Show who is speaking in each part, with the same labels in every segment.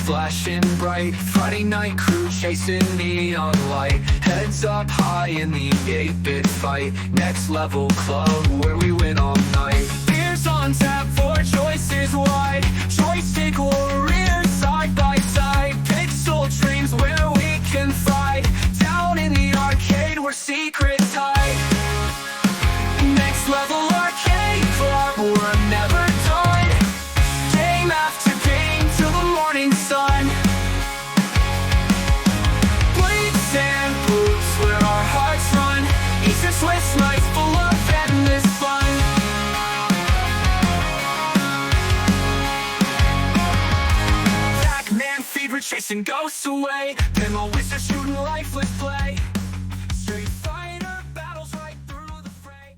Speaker 1: flashing bright. Friday night crew chasing neon light. Heads up high in the 8-bit fight. Next level club where we win all night. Beers on tap for choices wide. Joystick warriors side by side. Pixel dreams where we can fight. Down in the arcade where secrets hide. Next level arcade club, we're never done. Game after game till the morning sun. Blades and boots where our hearts run. Eastern Swiss nights full of endless fun. Pac-Man fever chasing ghosts away. Pinball wizards shooting lifeless play. Street Fighter battles right through the fray.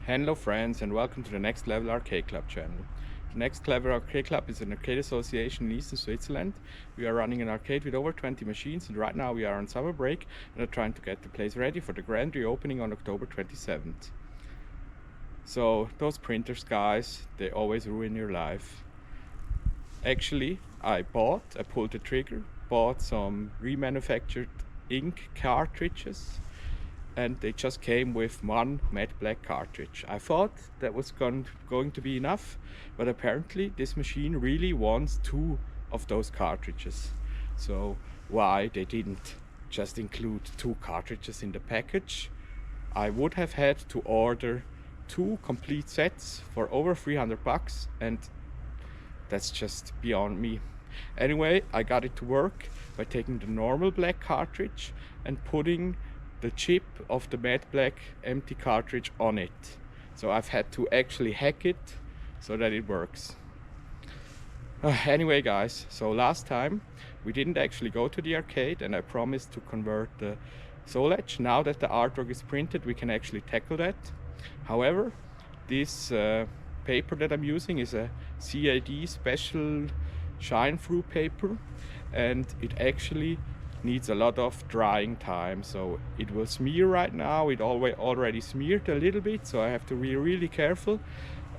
Speaker 2: Henlo Frens, and welcome to the Next Level Arcade Club channel. The Next Level Arcade Club is an arcade association in Eastern Switzerland. We are running an arcade with over 20 machines, and right now we are on summer break and are trying to get the place ready for the grand reopening on October 27th. So those printers, guys, they always ruin your life. Actually, I pulled the trigger, bought some remanufactured ink cartridges, and they just came with one matte black cartridge. I thought that was going to be enough, but apparently this machine really wants 2 of those cartridges. So why they didn't just include 2 cartridges in the package? I would have had to order 2 complete sets for over 300 bucks, and that's just beyond me. Anyway, I got it to work by taking the normal black cartridge and putting the chip of the matte black empty cartridge on it. So I've had to actually hack it so that it works. Anyway, guys, so last time we didn't actually go to the arcade, and I promised to convert the Soul Edge. Now that the artwork is printed, we can actually tackle that. However, this paper that I'm using is a CAD special shine through paper, and it actually needs a lot of drying time, so it will smear right now. It already smeared a little bit, so I have to be really careful.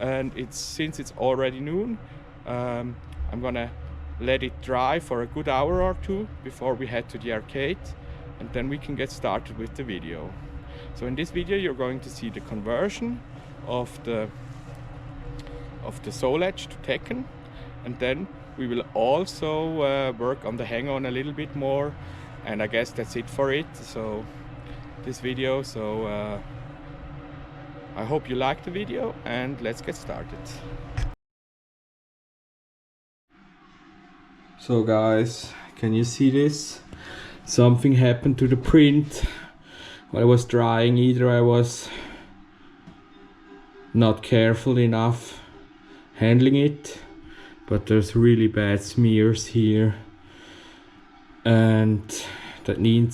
Speaker 2: And since it's already noon, I'm gonna let it dry for a good hour or 2 before we head to the arcade, and then we can get started with the video. So in this video you're going to see the conversion of the Soul Edge to Tekken, and then we will also work on the hang-on a little bit more, and I guess that's it for this video. So I hope you like the video, and let's get started. So guys, can you see this? Something happened to the print while I was drying. Either I was not careful enough handling it, but there's really bad smears here, and that need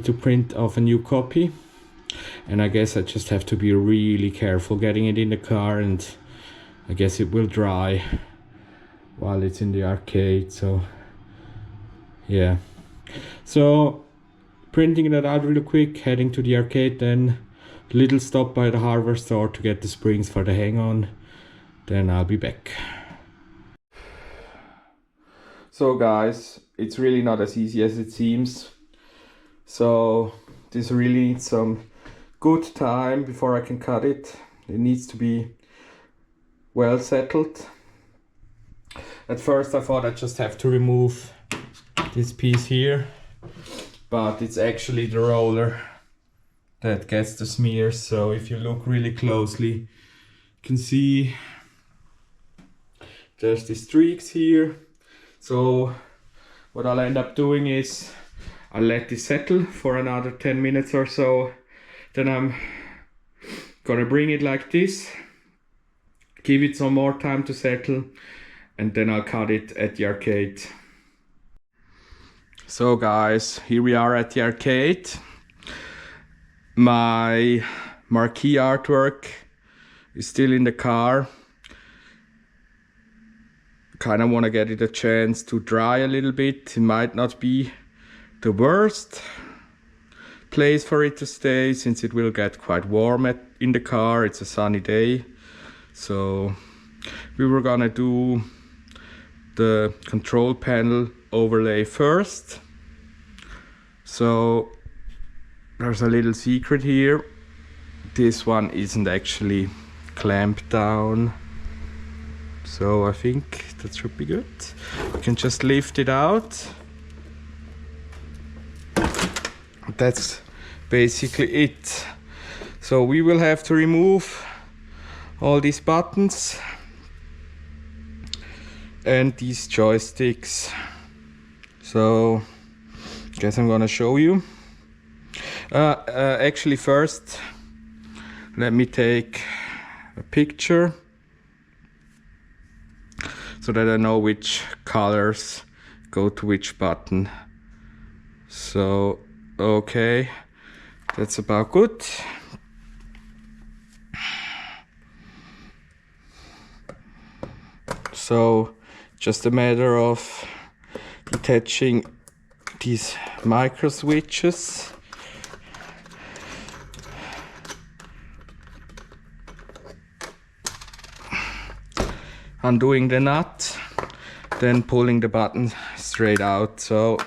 Speaker 2: to print off a new copy. And I guess I just have to be really careful getting it in the car, and I guess it will dry while it's in the arcade. So yeah, so printing that out really quick, heading to the arcade, then little stop by the hardware store to get the springs for the hang-on, then I'll be back. So guys, it's really not as easy as it seems. So this really needs some good time before I can cut it. It needs to be well settled. At first I thought I just have to remove this piece here, but it's actually the roller that gets the smears. So if you look really closely, you can see there's the streaks here. So what I'll end up doing is I'll let this settle for another 10 minutes or so. Then I'm gonna bring it like this, give it some more time to settle, and then I'll cut it at the arcade. So guys, here we are at the arcade. My marquee artwork is still in the car. Kind of want to get it a chance to dry a little bit. It might not be the worst place for it to stay, since it will get quite warm in the car. It's a sunny day. So we were gonna do the control panel overlay first. So there's a little secret here. This one isn't actually clamped down, so I think that should be good. You can just lift it out. That's basically it. So we will have to remove all these buttons and these joysticks. So guess I'm gonna show you. Actually first let me take a picture so that I know which colors go to which button. So okay, that's about good. So just a matter of detaching these micro switches. Undoing the nut, then pulling the button straight out. So,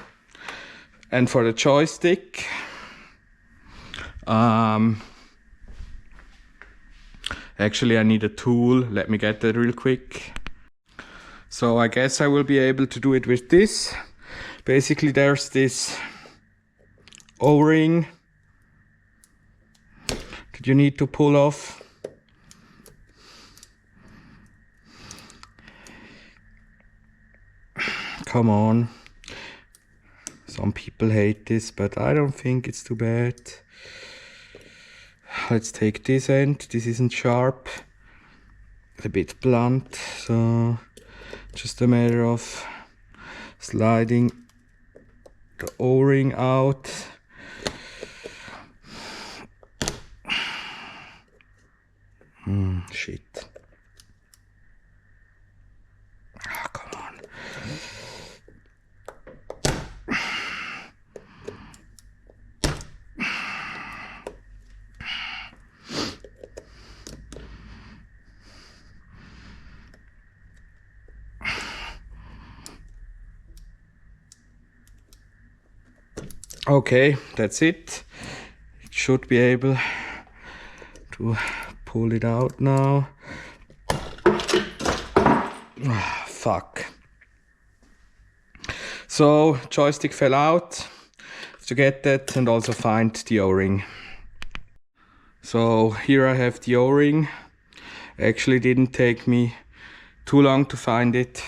Speaker 2: and for the joystick, actually I need a tool. Let me get that real quick. So I guess I will be able to do it with this. Basically there's this O-ring that you need to pull off. Come on. Some people hate this, but I don't think it's too bad. Let's take this end. This isn't sharp. It's a bit blunt, so just a matter of sliding the O-ring out. Shit. Oh, come on. Okay, that's it. It should be able to pull it out now. Ah, fuck. So joystick fell out. Have to get that and also find the O-ring. So here I have the O-ring. Actually didn't take me too long to find it,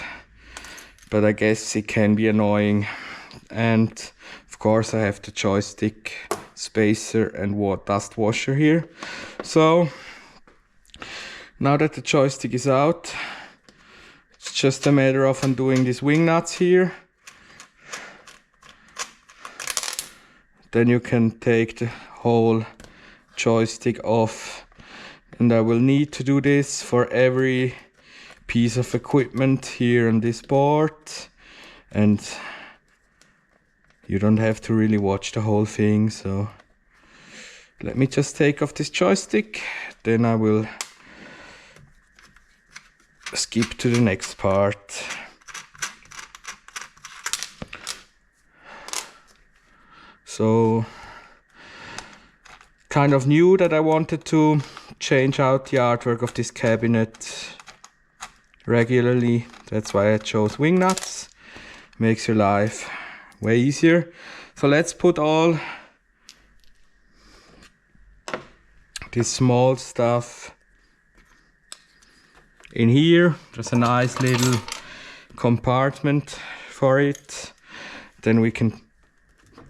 Speaker 2: but I guess it can be annoying. And of course I have the joystick spacer and dust washer here. So now that the joystick is out, it's just a matter of undoing these wing nuts here. Then you can take the whole joystick off, and I will need to do this for every piece of equipment here on this board, and you don't have to really watch the whole thing. So let me just take off this joystick, then I will skip to the next part. So kind of knew that I wanted to change out the artwork of this cabinet regularly. That's why I chose wing nuts. Makes your life way easier. So let's put all this small stuff in here. There's a nice little compartment for it. then we can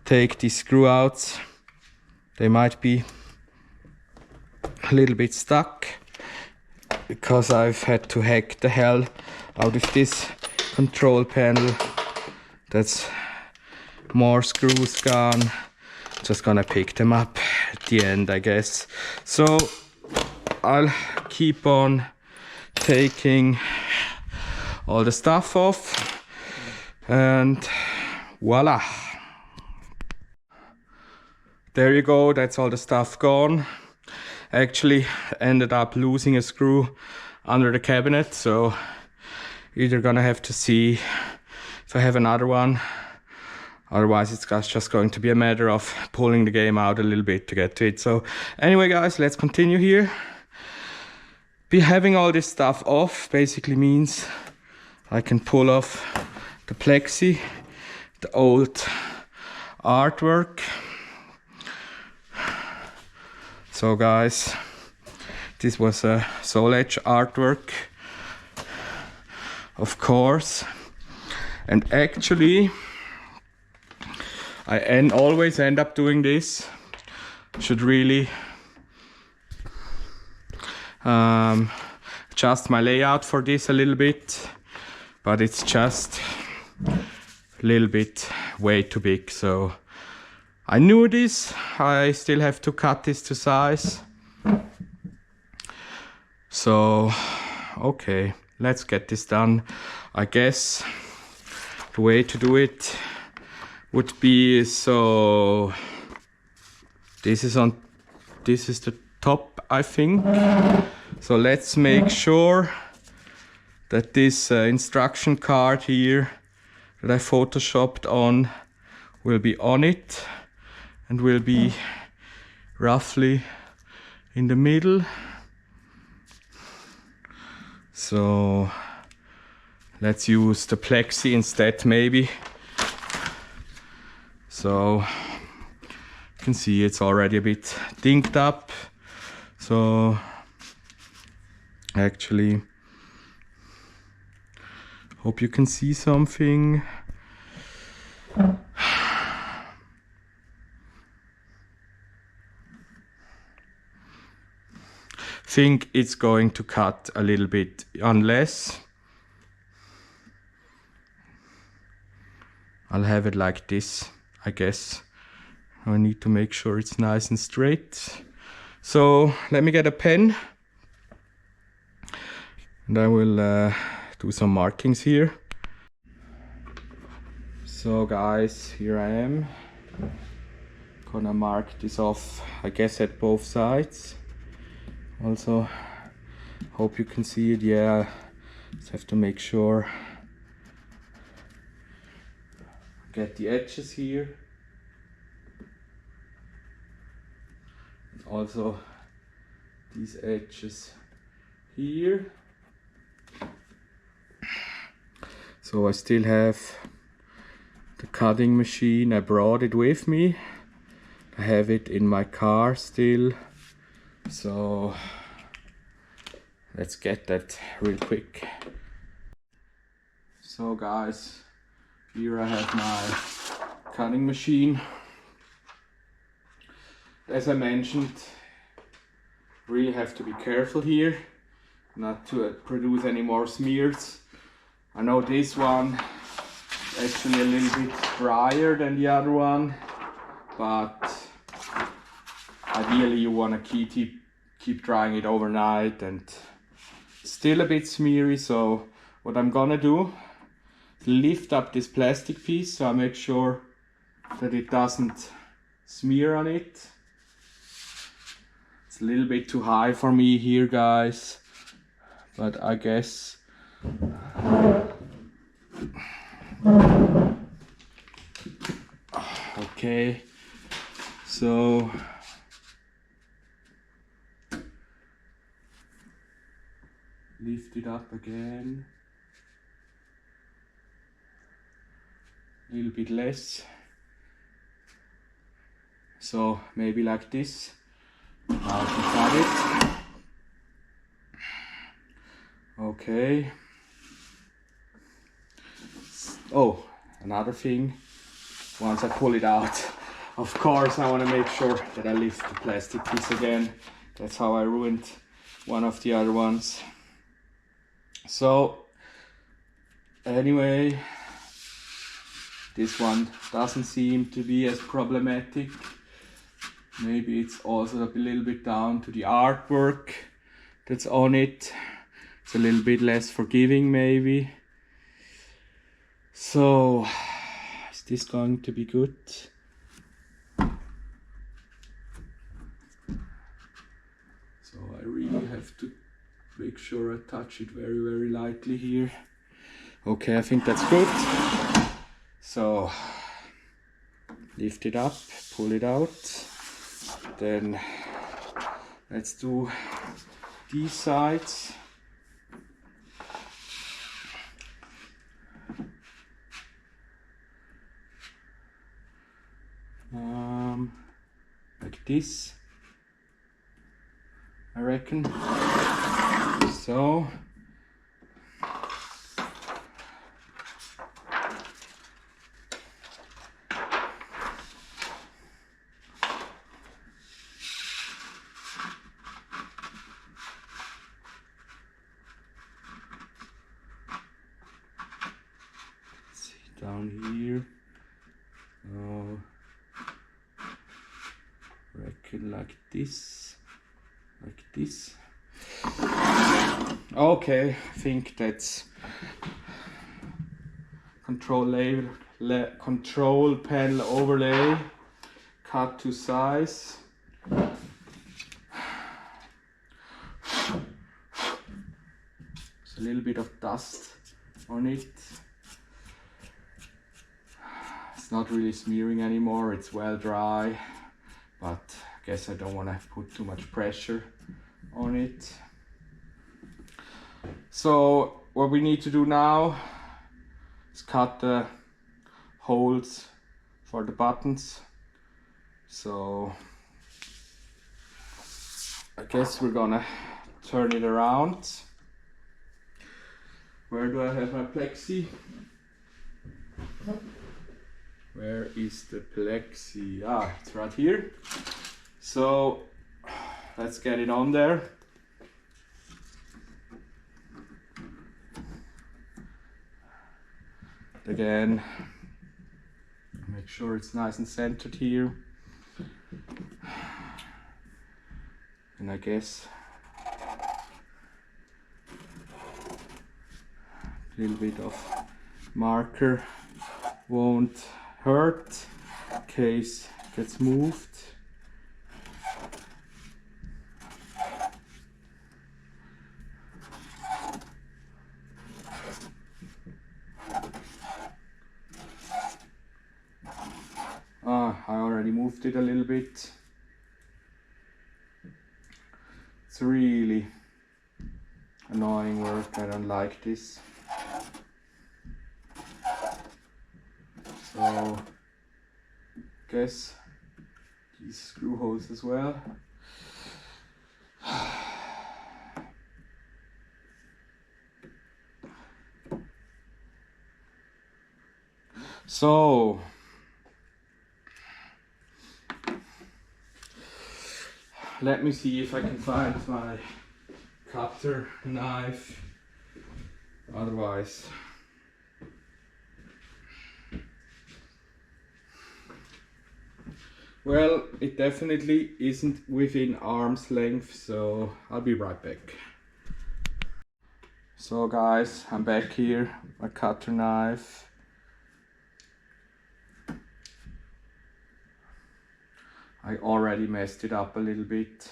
Speaker 2: take these screw outs. They might be a little bit stuck because I've had to hack the hell out of this control panel. That's more screws gone. Just gonna pick them up at the end, I guess. So I'll keep on taking all the stuff off, and voila, there you go. That's all the stuff gone. Actually ended up losing a screw under the cabinet, so either gonna have to see if I have another one. Otherwise, it's just going to be a matter of pulling the game out a little bit to get to it. So anyway, guys, let's continue here. Having all this stuff off basically means I can pull off the plexi, the old artwork. So guys, this was a Soul Edge artwork, of course. And actually, I always end up doing this. Should really adjust my layout for this a little bit, but it's just a little bit way too big. So I knew this. I still have to cut this to size. So okay, let's get this done. I guess the way to do it would be, so this is the top, I think. So let's make sure that this instruction card here that I photoshopped on will be on it and will be roughly in the middle. So let's use the plexi instead, maybe. So you can see it's already a bit dinked up. So actually, hope you can see something. Think it's going to cut a little bit, unless I'll have it like this, I guess. I need to make sure it's nice and straight. So let me get a pen and I will do some markings here. So guys, here I am. Gonna mark this off, I guess, at both sides. Also, hope you can see it. Yeah, just have to make sure. Get the edges here. And also these edges here. So I still have the cutting machine. I brought it with me. I have it in my car still. So let's get that real quick. So guys, here I have my cutting machine. As I mentioned, really have to be careful here not to produce any more smears. I know this one is actually a little bit drier than the other one, but ideally you want to keep drying it overnight, and still a bit smeary. So what I'm gonna do, lift up this plastic piece so I make sure that it doesn't smear on it. It's a little bit too high for me here, guys, but I guess okay. So lift it up again, a little bit less, so maybe like this. Now I can cut it. Okay. Oh, another thing, once I pull it out. Of course, I want to make sure that I lift the plastic piece again. That's how I ruined one of the other ones. So anyway, this one doesn't seem to be as problematic. Maybe it's also a little bit down to the artwork that's on it. It's a little bit less forgiving maybe. So, is this going to be good? So I really have to make sure I touch it very, very lightly here. Okay, I think that's good. So, lift it up, pull it out. Then let's do these sides. Like this, I reckon. So down here, reckon like this, okay. I think that's control panel overlay, cut to size. There's a little bit of dust on it. It's not really smearing anymore, it's well dry, but I guess I don't want to put too much pressure on it. So what we need to do now is cut the holes for the buttons. So I guess we're gonna turn it around. Where do I have my plexi? Where is the plexi? Ah, it's right here. So let's get it on there. Again, make sure it's nice and centered here. And I guess a little bit of marker won't hurt in case it gets moved. I already moved it a little bit. It's really annoying work, I don't like this. So, guess these screw holes as well. So, let me see if I can find my cutter knife. Otherwise, well, it definitely isn't within arm's length, so I'll be right back. So guys, I'm back here, my cutter knife. I already messed it up a little bit.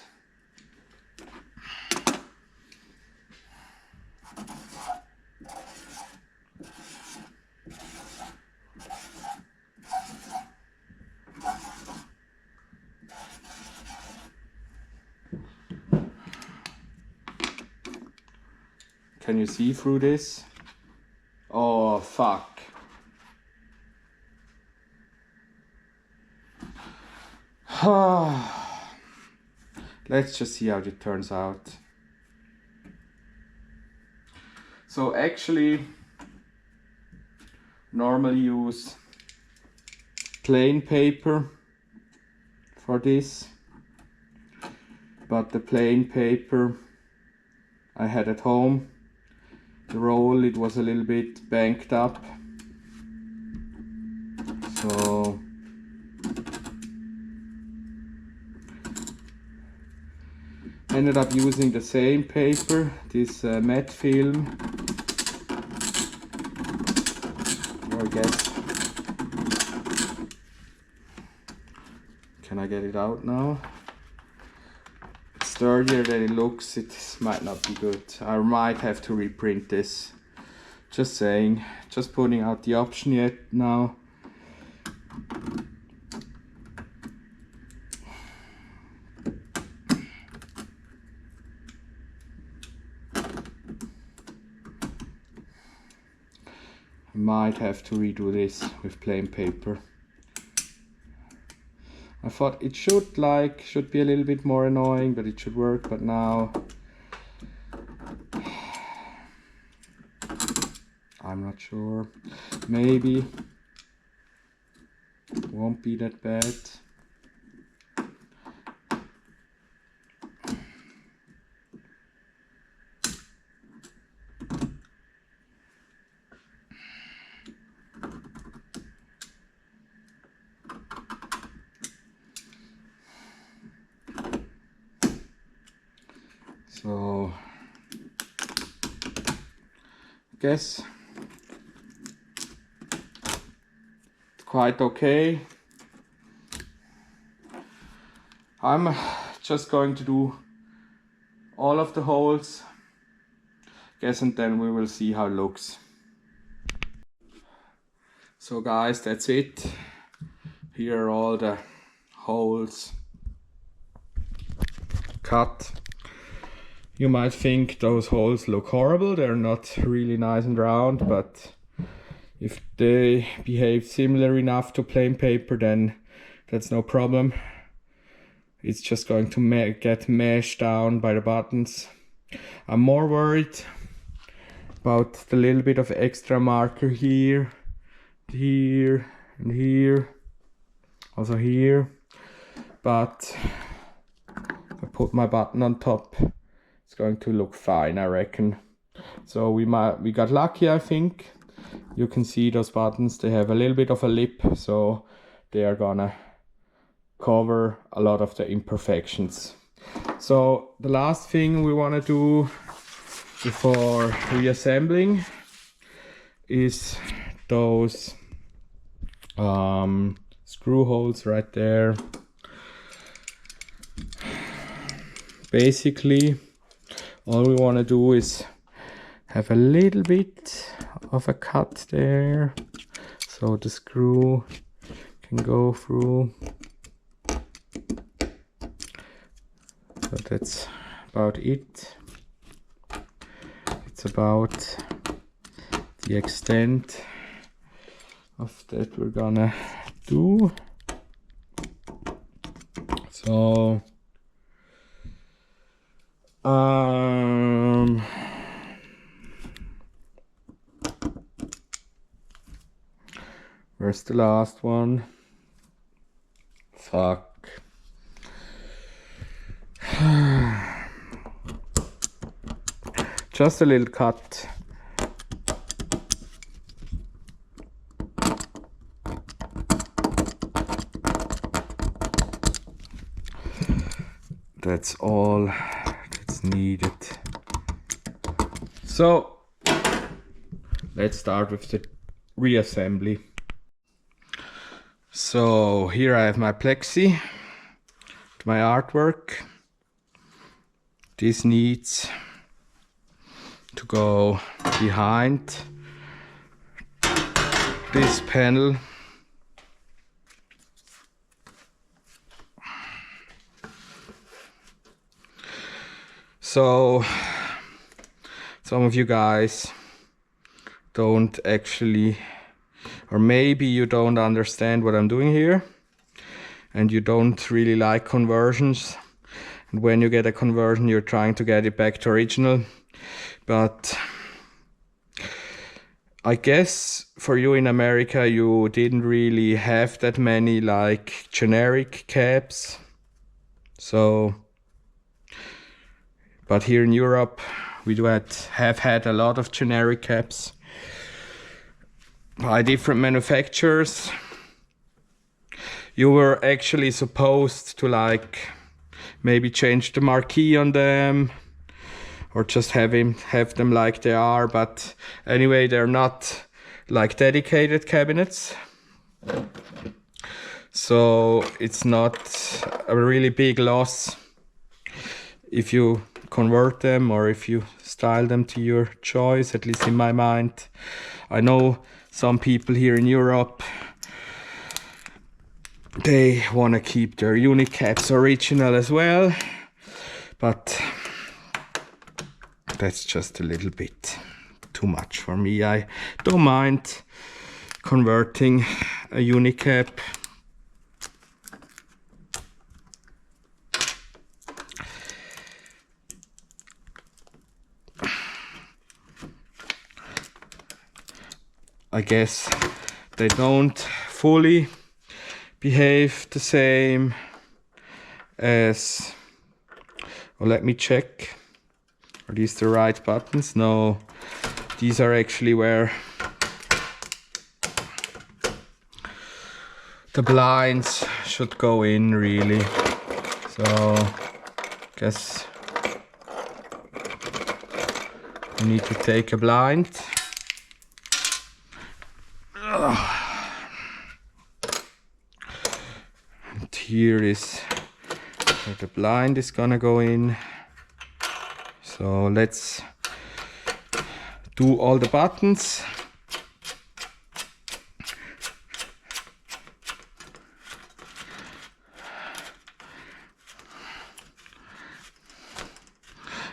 Speaker 2: Can you see through this? Oh, fuck. Let's just see how it turns out. So actually, normally use plain paper for this, but the plain paper I had at home, the roll, it was a little bit banked up, so ended up using the same paper, this matte film, or I guess, can I get it out now? It's sturdier than it looks, it might not be good. I might have to reprint this. Just saying, just putting out the option yet now. I might have to redo this with plain paper. I thought it should be a little bit more annoying, but it should work, but now I'm not sure. Maybe it won't be that bad. So I guess it's quite okay. I'm just going to do all of the holes, guess, and then we will see how it looks. So guys, that's it. Here are all the holes cut. You might think those holes look horrible, they're not really nice and round, but if they behave similar enough to plain paper, then that's no problem. It's just going to get meshed down by the buttons. I'm more worried about the little bit of extra marker here, here, and here, also here, but if I put my button on top, it's going to look fine, I reckon. So we got lucky, I think. You can see those buttons, they have a little bit of a lip, so they are gonna cover a lot of the imperfections. So the last thing we want to do before reassembling is those screw holes right there. Basically, all we want to do is have a little bit of a cut there, so the screw can go through. So that's about it. It's about the extent of that we're gonna do. So where's the last one? Fuck. Just a little cut. That's all that's needed. So let's start with the reassembly. So here I have my plexi, my artwork. This needs to go behind this panel. So some of you guys don't actually, or maybe you don't understand what I'm doing here, and you don't really like conversions, and when you get a conversion you're trying to get it back to original. But I guess for you in America, you didn't really have that many like generic caps. So, but here in Europe, we have had a lot of generic caps by different manufacturers. You were actually supposed to like maybe change the marquee on them or just have them like they are, but anyway, they're not like dedicated cabinets. So it's not a really big loss if you convert them or if you style them to your choice, at least in my mind. I know some people here in Europe, they want to keep their unit caps original as well, but that's just a little bit too much for me. I don't mind converting a unit cap. I guess they don't fully behave the same as, well, let me check. Are these the right buttons? No, these are actually where the blinds should go in, really. So, guess you need to take a blind. And here is where the blind is gonna go in. So let's do all the buttons.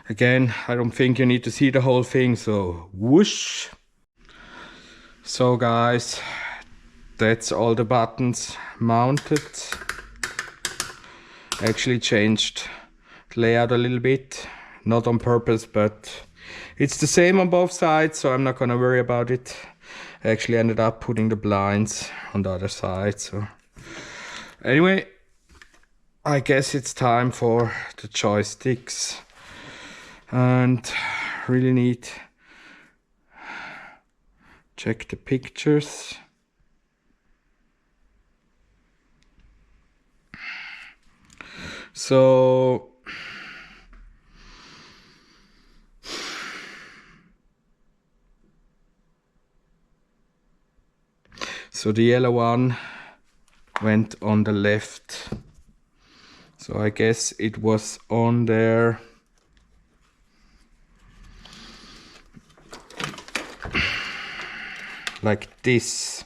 Speaker 2: Again, I don't think you need to see the whole thing, so whoosh. So guys, that's all the buttons mounted. I actually changed the layout a little bit. Not on purpose, but it's the same on both sides, so I'm not gonna worry about it. I actually ended up putting the blinds on the other side, so anyway, I guess it's time for the joysticks. And really need check the pictures. So the yellow one went on the left. So I guess it was on there. Like this.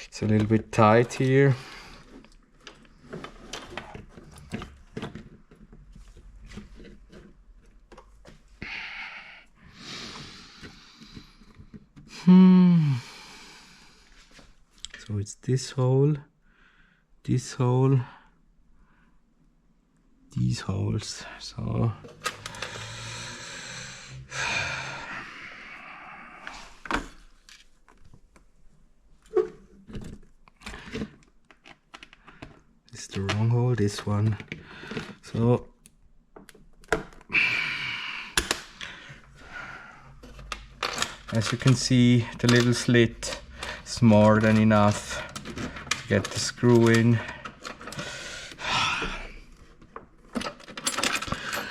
Speaker 2: It's a little bit tight here. So it's this hole, these holes. So it's the wrong hole, this one. So as you can see, the little slit is more than enough to get the screw in.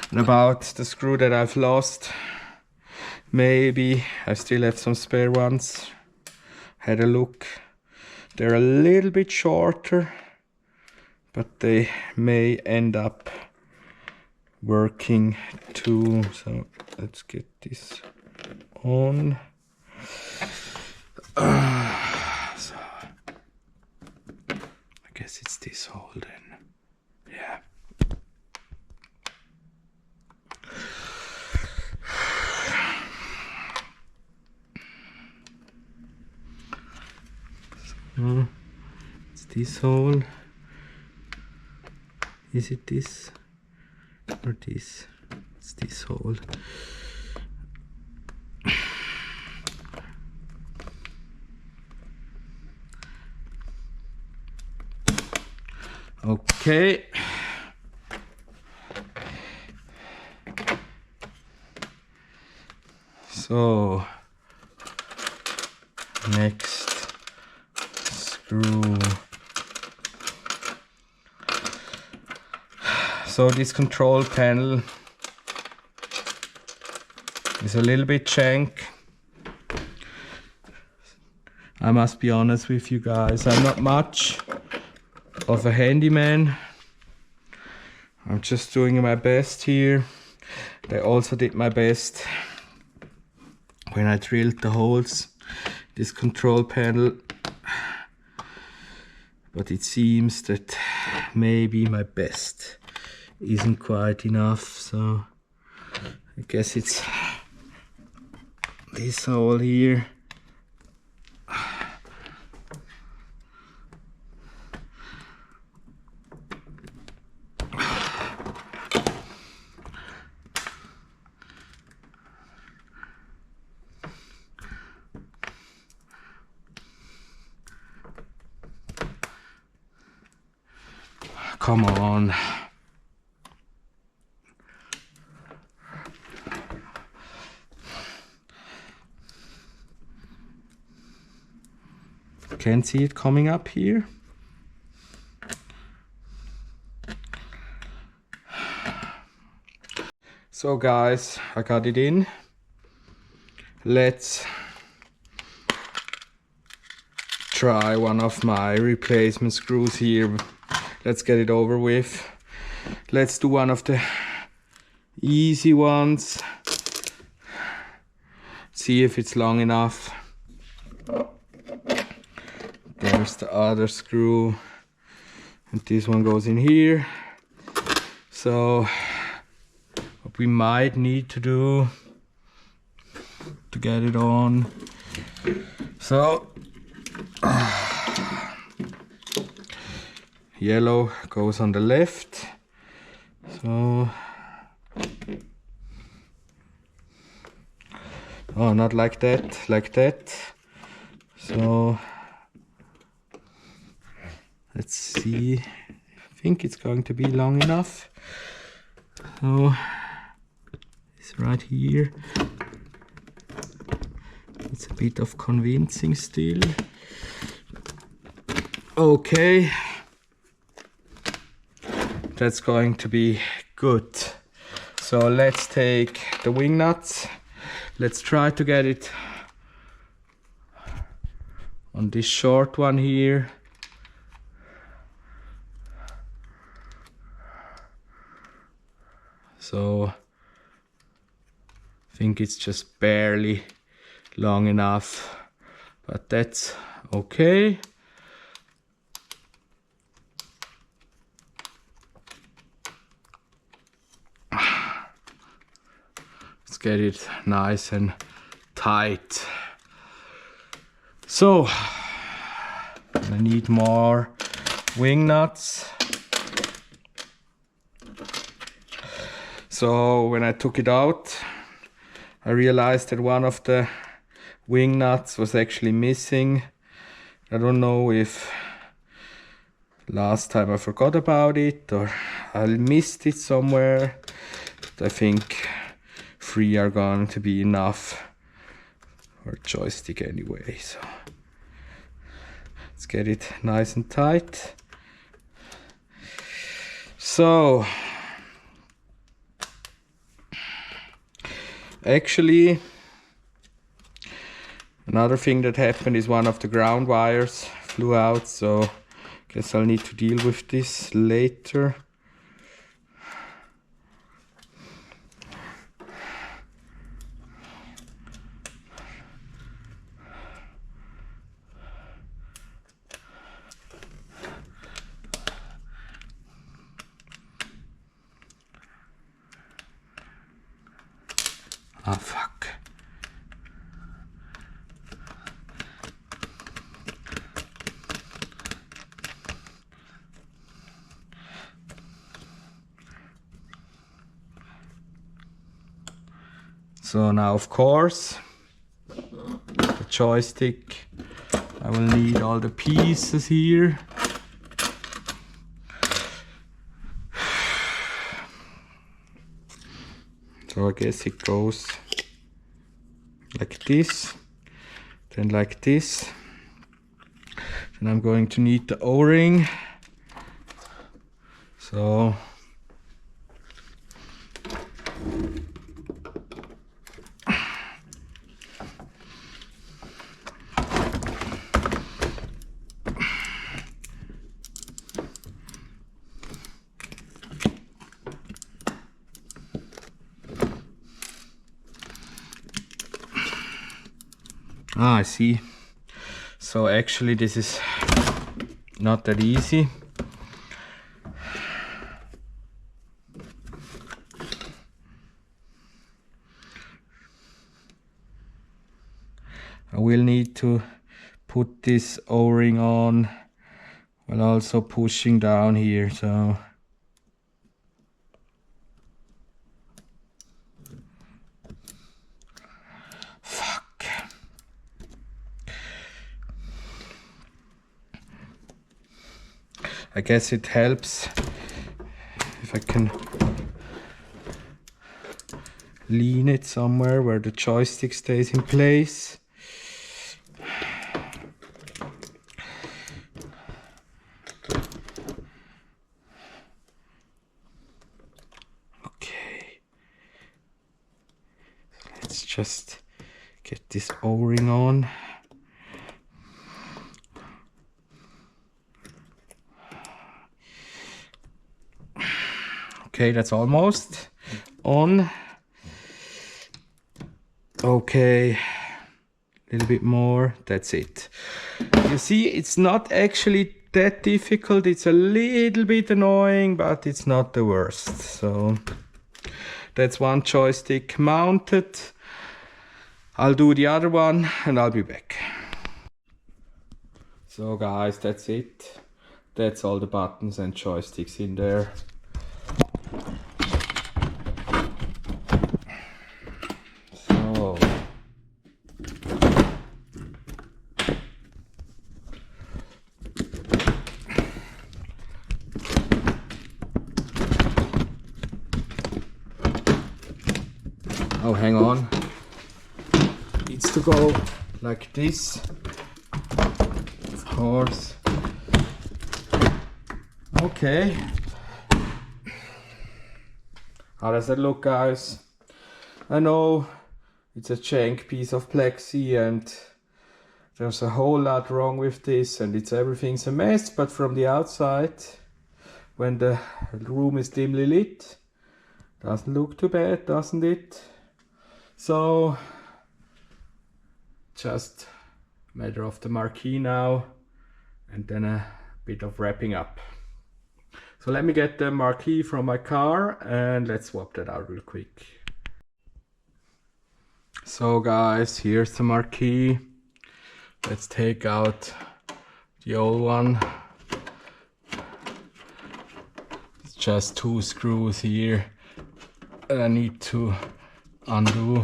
Speaker 2: And about the screw that I've lost, maybe I still have some spare ones. Had a look. They're a little bit shorter, but they may end up working too. So let's get this on. So I guess it's this hole then. Yeah. It's this hole. Is it this or this? It's this hole. Okay. So next screw. So this control panel is a little bit jank. I must be honest with you guys, I'm not much of a handyman. I'm just doing my best here. I also did my best when I drilled the holes, this control panel. But it seems that maybe my best isn't quite enough, so I guess it's this hole here. Come on. Can't see it coming up here. So guys, I got it in. Let's try one of my replacement screws here. Let's get it over with. Let's do one of the easy ones. See if it's long enough. There's the other screw. And this one goes in here. So what we might need to do to get it on. So yellow goes on the left. So oh, not like that, like that. So let's see. I think it's going to be long enough. So it's right here. It's a bit of convincing still. Okay. That's going to be good. So let's take the wing nuts. Let's try to get it on this short one here. So I think it's just barely long enough, but that's okay. Let's get it nice and tight. So I need more wing nuts. So when I took it out, I realized that one of the wing nuts was actually missing. I don't know if last time I forgot about it or I missed it somewhere. But I think 3 are going to be enough for a joystick anyway. So let's get it nice and tight. So actually, another thing that happened is one of the ground wires flew out, so I guess I'll need to deal with this later. Ah, fuck. So now, of course, the joystick, I will need all the pieces here. So I guess it goes like this, then like this. Then I'm going to need the O-ring. So I see. So actually this is not that easy. I will need to put this O-ring on while also pushing down here, so fuck. I guess it helps if I can lean it somewhere where the joystick stays in place. Okay, let's just get this O-ring on. Okay, that's almost on. Okay, a little bit more, that's it. You see, it's not actually that difficult. It's a little bit annoying, but it's not the worst. So that's one joystick mounted. I'll do the other one and I'll be back. So guys, that's it. That's all the buttons and joysticks in there. So oh, hang on. Needs to go like this, of course. Okay. How does that look, guys? I know it's a jank piece of plexi and there's a whole lot wrong with this and everything's a mess, but from the outside, when the room is dimly lit, doesn't look too bad, doesn't it? So just a matter of the marquee now and then a bit of wrapping up. So let me get the marquee from my car and let's swap that out real quick. So guys, here's the marquee. Let's take out the old one. It's just 2 screws here that I need to undo.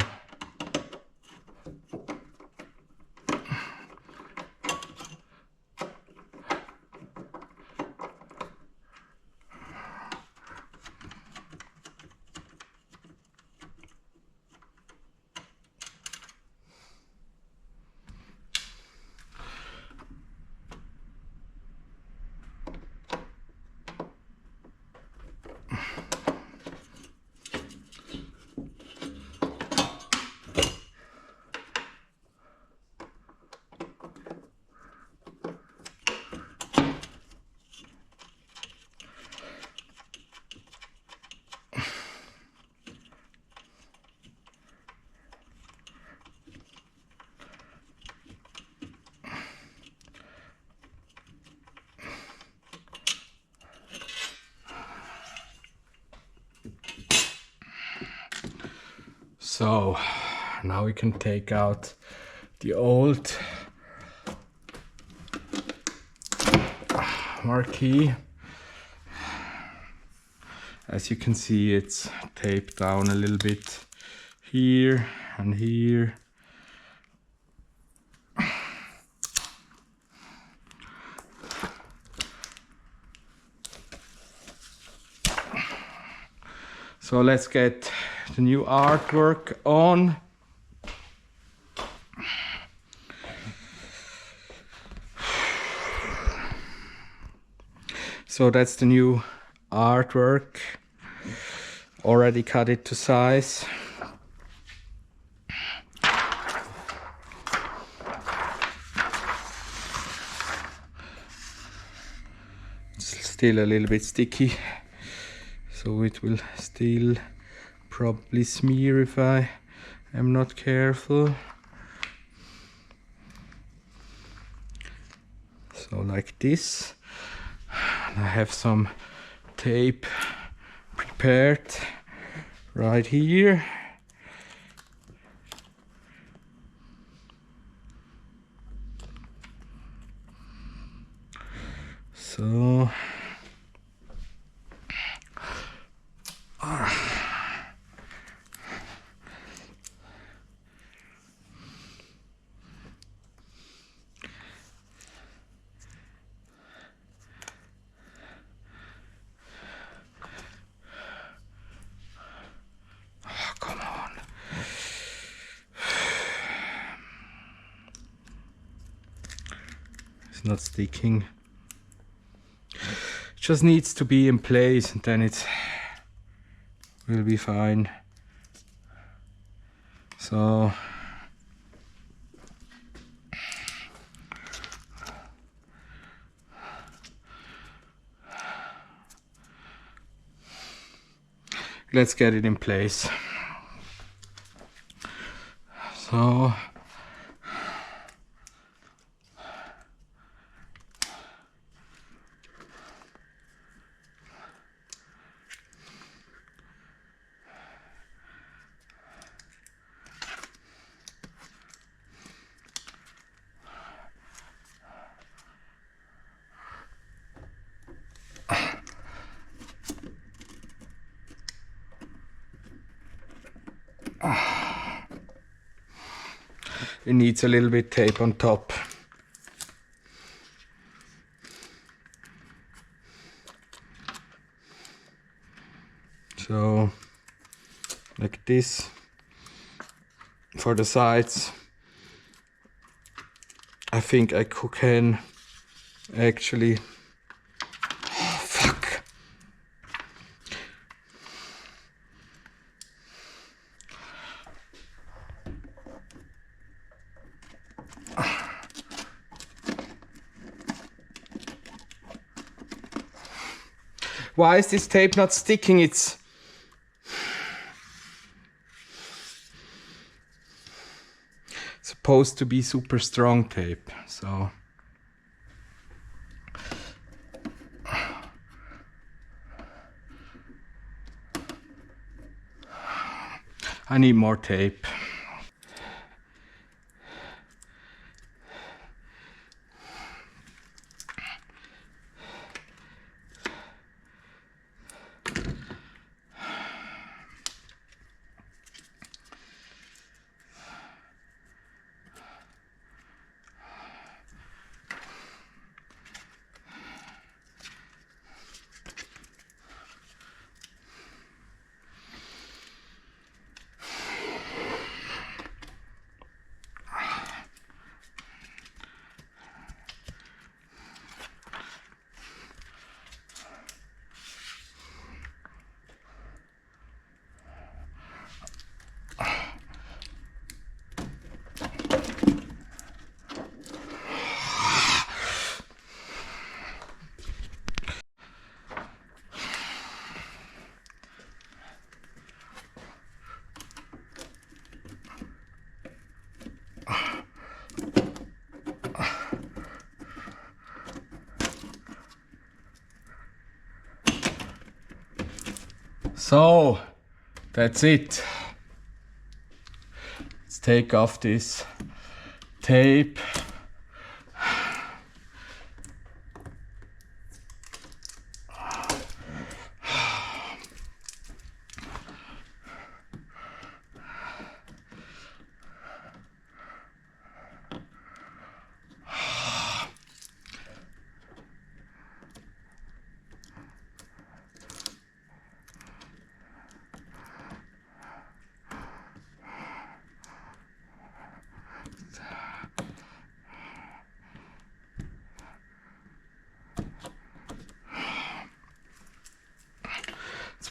Speaker 2: So now we can take out the old marquee. As you can see, it's taped down a little bit here and here. So let's get the new artwork on. So that's the new artwork. Already cut it to size. It's still a little bit sticky, so it will still probably smear if I am not careful. So like this. And I have some tape prepared right here. So come on. It's not sticking. It just needs to be in place and then it will be fine. So let's get it in place. So it needs a little bit tape on top. So like this for the sides. I think I can actually, oh, fuck. Why is this tape not sticking? It's supposed to be super strong tape, so I need more tape. So that's it. Let's take off this tape.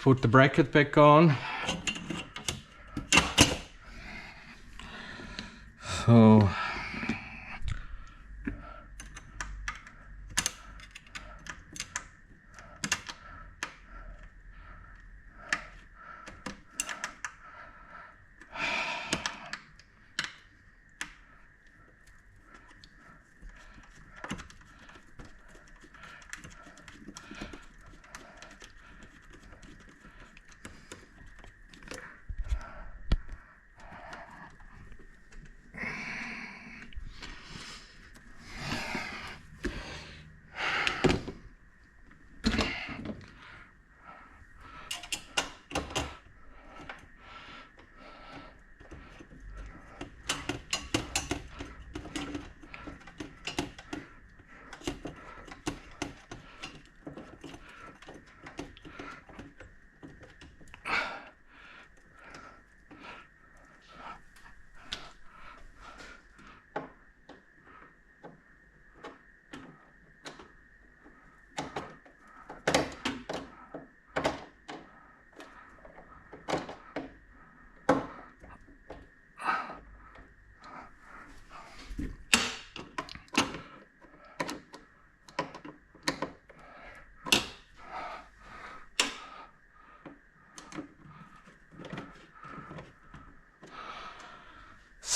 Speaker 2: put the bracket back on. So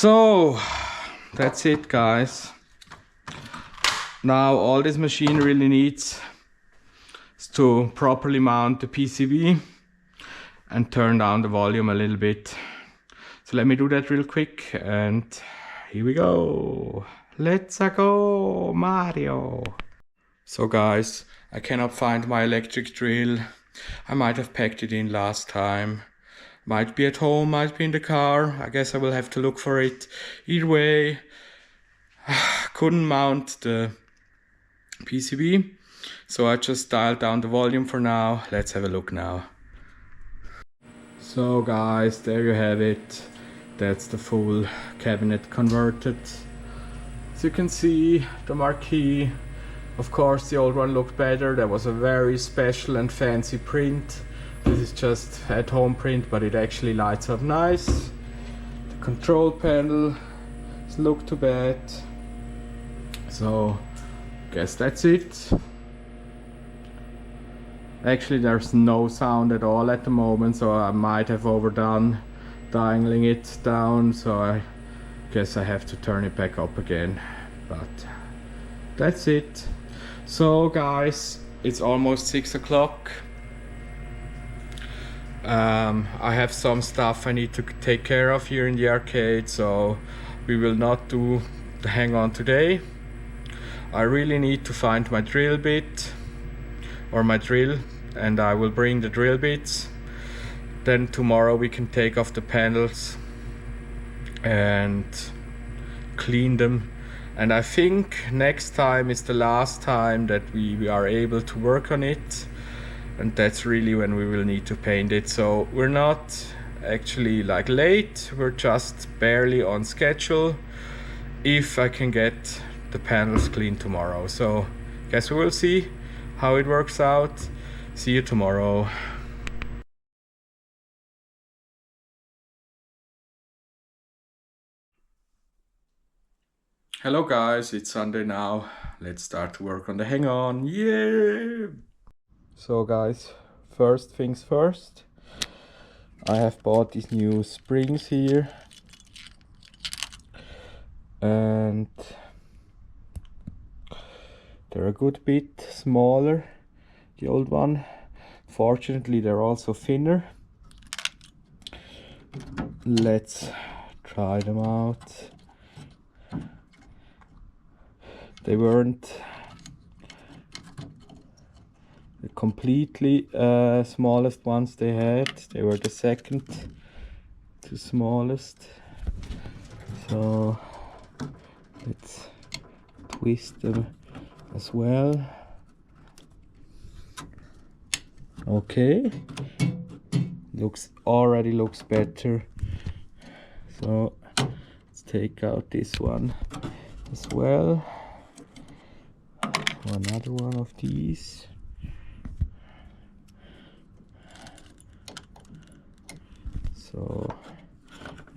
Speaker 2: So that's it, guys. Now all this machine really needs is to properly mount the PCB and turn down the volume a little bit. So let me do that real quick, and here we go. Let's go, Mario. So guys, I cannot find my electric drill. I might have packed it in last time. Might be at home, might be in the car. I guess I will have to look for it. Either way, couldn't mount the PCB, so I just dialed down the volume for now. Let's have a look now. So guys, there you have it. That's the full cabinet converted. As you can see, the marquee. Of course, the old one looked better. There was a very special and fancy print. This is just at-home print, but it actually lights up nice. The control panel doesn't look too bad. So, guess that's it. Actually, there's no sound at all at the moment, so I might have overdone dialing it down. So I guess I have to turn it back up again. But that's it. So guys, it's almost 6 o'clock. I have some stuff I need to take care of here in the arcade, so we will not do the hang-on today. I really need to find my drill bit or my drill, and I will bring the drill bits. Then tomorrow we can take off the panels and clean them. And I think next time is the last time that we are able to work on it. And that's really when we will need to paint it. So we're not actually like late, we're just barely on schedule if I can get the panels cleaned tomorrow. So guess we will see how it works out. See you tomorrow. Hello guys, it's Sunday now. Let's start to work on the hang-on. Yeah! So guys, first things first. I have bought these new springs here. And they're a good bit smaller, the old one. Fortunately, they're also thinner. Let's try them out. They weren't the completely smallest ones they had. They were the second to smallest. So let's twist them as well. Okay, already looks better. So let's take out this one as well. Another one of these. So,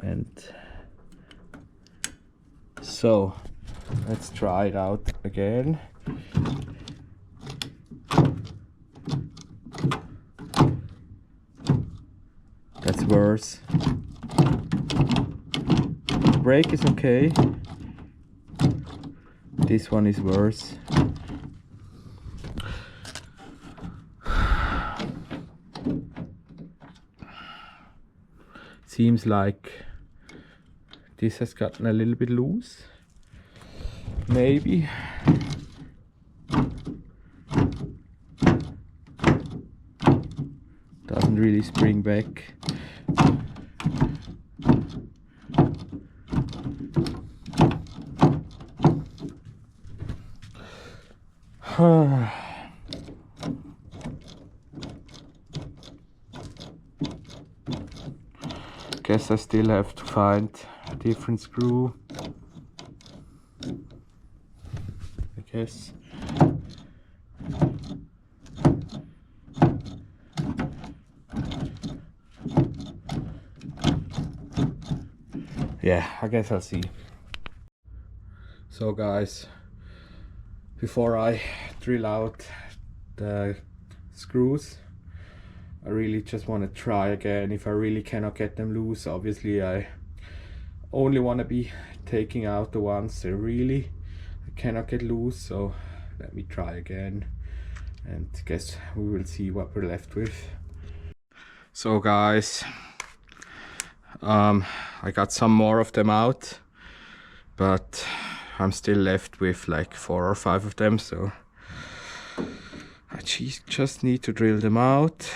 Speaker 2: and so let's try it out again. That's worse. The brake is okay. This one is worse. Seems like this has gotten a little bit loose. Maybe. Doesn't really spring back. Guess I still have to find a different screw. I guess. Yeah, I guess I'll see. So guys, before I drill out the screws, I really just want to try again. If I really cannot get them loose, obviously I only want to be taking out the ones that really I cannot get loose. So let me try again, and guess we will see what we're left with. So guys, I got some more of them out, but I'm still left with like 4 or 5 of them, so I just need to drill them out.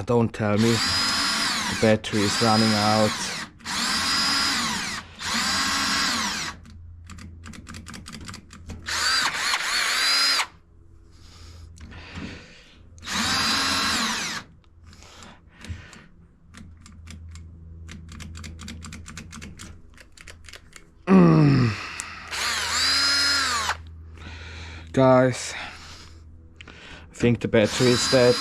Speaker 2: Don't tell me the battery is running out. Guys, I think the battery is dead.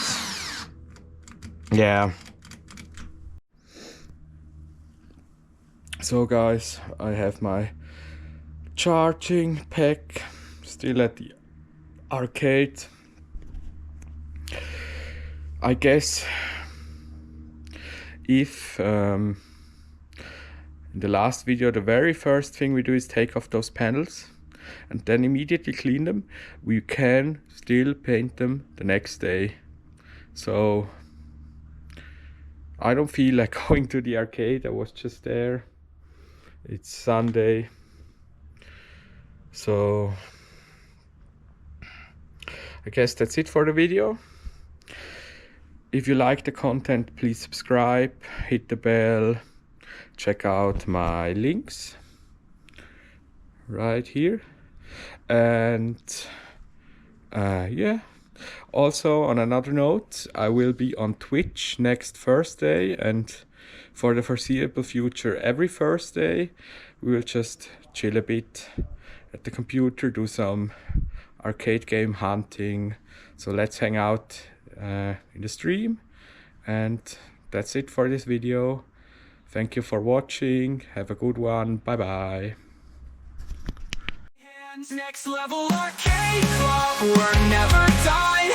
Speaker 2: Yeah. So guys, I have my charging pack still at the arcade. I guess if in the last video the very first thing we do is take off those panels and then immediately clean them, we can still paint them the next day. So I don't feel like going to the arcade. I was just there. It's Sunday. So I guess that's it for the video. If you like the content, please subscribe, hit the bell, check out my links right here. And yeah. Also, on another note, I will be on Twitch next Thursday, and for the foreseeable future, every Thursday we will just chill a bit at the computer, do some arcade game hunting. So let's hang out in the stream, and that's it for this video. Thank you for watching. Have a good one. Bye bye.
Speaker 1: Next level arcade club, we're never done.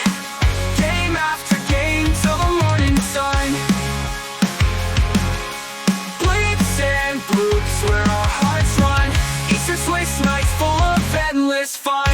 Speaker 1: Game after game till the morning sun. Blips and bloops where our hearts run. Easter Swiss nights full of endless fun.